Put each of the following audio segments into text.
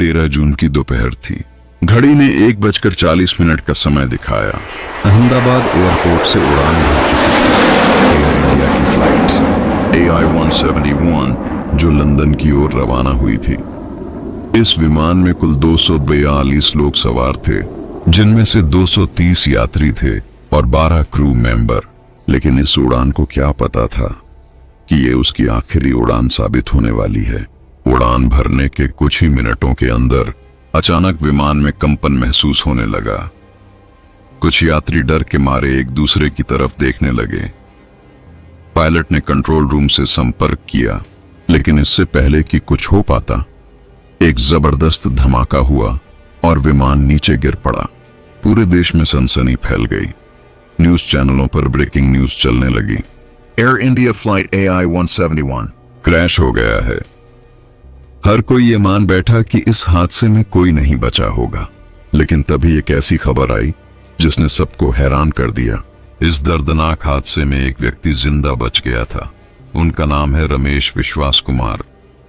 13 जून की दोपहर थी। घड़ी ने 1:40 का समय दिखाया। अहमदाबाद एयरपोर्ट से उड़ान भर चुकी थी एयर इंडिया की फ्लाइट AI-171 जो लंदन की ओर रवाना हुई थी। इस विमान में कुल 242 लोग सवार थे, जिनमें से 230 यात्री थे और 12 क्रू मेंबर। लेकिन इस उड़ान को क्या पता था कि ये उसकी आखिरी उड़ान साबित होने वाली है। उड़ान भरने के कुछ ही मिनटों के अंदर अचानक विमान में कंपन महसूस होने लगा। कुछ यात्री डर के मारे एक दूसरे की तरफ देखने लगे। पायलट ने कंट्रोल रूम से संपर्क किया, लेकिन इससे पहले कि कुछ हो पाता, एक जबरदस्त धमाका हुआ और विमान नीचे गिर पड़ा। पूरे देश में सनसनी फैल गई। न्यूज चैनलों पर ब्रेकिंग न्यूज चलने लगी। Air India flight AI-171 crash हो गया है। हर कोई ये मान बैठा कि इस हादसे में कोई नहीं बचा होगा। लेकिन तभी एक ऐसी खबर आई जिसने सबको हैरान कर दिया। इस दर्दनाक हादसे में एक व्यक्ति जिंदा बच गया था। उनका नाम है रमेश विश्वास कुमार,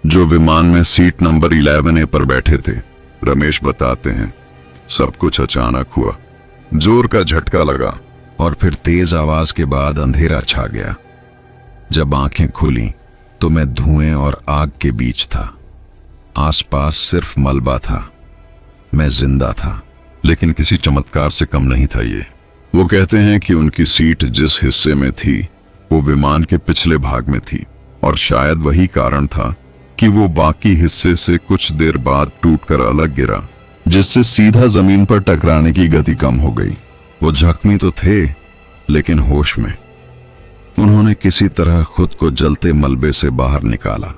जो विमान में सीट नंबर 11A पर बैठे थे। रमेश बताते हैं, सब कुछ अचानक हुआ। जोर का झटका लगा और फिर तेज आवाज के बाद अंधेरा छा गया। जब आंखें खुली तो मैं धुएं और आग के बीच था। आसपास सिर्फ मलबा था। मैं जिंदा था, लेकिन किसी चमत्कार से कम नहीं था ये। वो कहते हैं कि उनकी सीट जिस हिस्से में थी वो विमान के पिछले भाग में थी, और शायद वही कारण था कि वो बाकी हिस्से से कुछ देर बाद टूटकर अलग गिरा, जिससे सीधा जमीन पर टकराने की गति कम हो गई। वो जख्मी तो थे, लेकिन होश में। उन्होंने किसी तरह खुद को जलते मलबे से बाहर निकाला।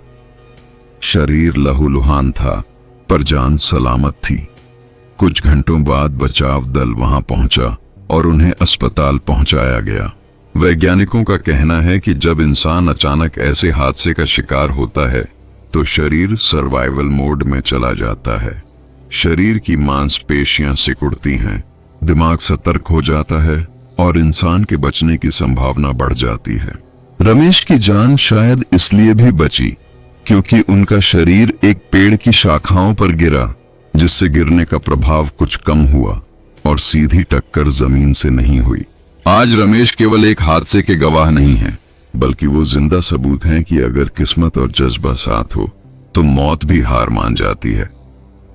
शरीर लहूलुहान था, पर जान सलामत थी। कुछ घंटों बाद बचाव दल वहां पहुंचा और उन्हें अस्पताल पहुंचाया गया। वैज्ञानिकों का कहना है कि जब इंसान अचानक ऐसे हादसे का शिकार होता है तो शरीर सर्वाइवल मोड में चला जाता है। शरीर की मांसपेशियां सिकुड़ती हैं, दिमाग सतर्क हो जाता है और इंसान के बचने की संभावना बढ़ जाती है। रमेश की जान शायद इसलिए भी बची क्योंकि उनका शरीर एक पेड़ की शाखाओं पर गिरा, जिससे गिरने का प्रभाव कुछ कम हुआ और सीधी टक्कर जमीन से नहीं हुई। आज रमेश केवल एक हादसे के गवाह नहीं हैं, बल्कि वो जिंदा सबूत हैं कि अगर किस्मत और जज्बा साथ हो तो मौत भी हार मान जाती है।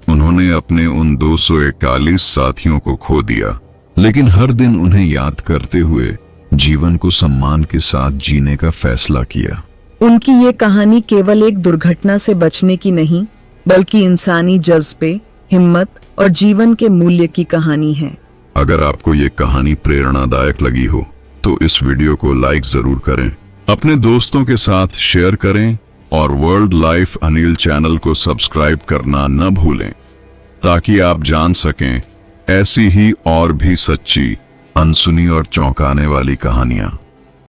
उन्होंने अपने उन 241 साथियों को खो दिया, लेकिन हर दिन उन्हें याद करते हुए जीवन को सम्मान के साथ जीने का फैसला किया। उनकी ये कहानी केवल एक दुर्घटना से बचने की नहीं, बल्कि इंसानी जज्बे, हिम्मत और जीवन के मूल्य की कहानी है। अगर आपको ये कहानी प्रेरणादायक लगी हो तो इस वीडियो को लाइक जरूर करें, अपने दोस्तों के साथ शेयर करें और वर्ल्ड लाइफ अनिल चैनल को सब्सक्राइब करना न भूलें, ताकि आप जान सकें ऐसी ही और भी सच्ची, अनसुनी और चौंकाने वाली कहानियां।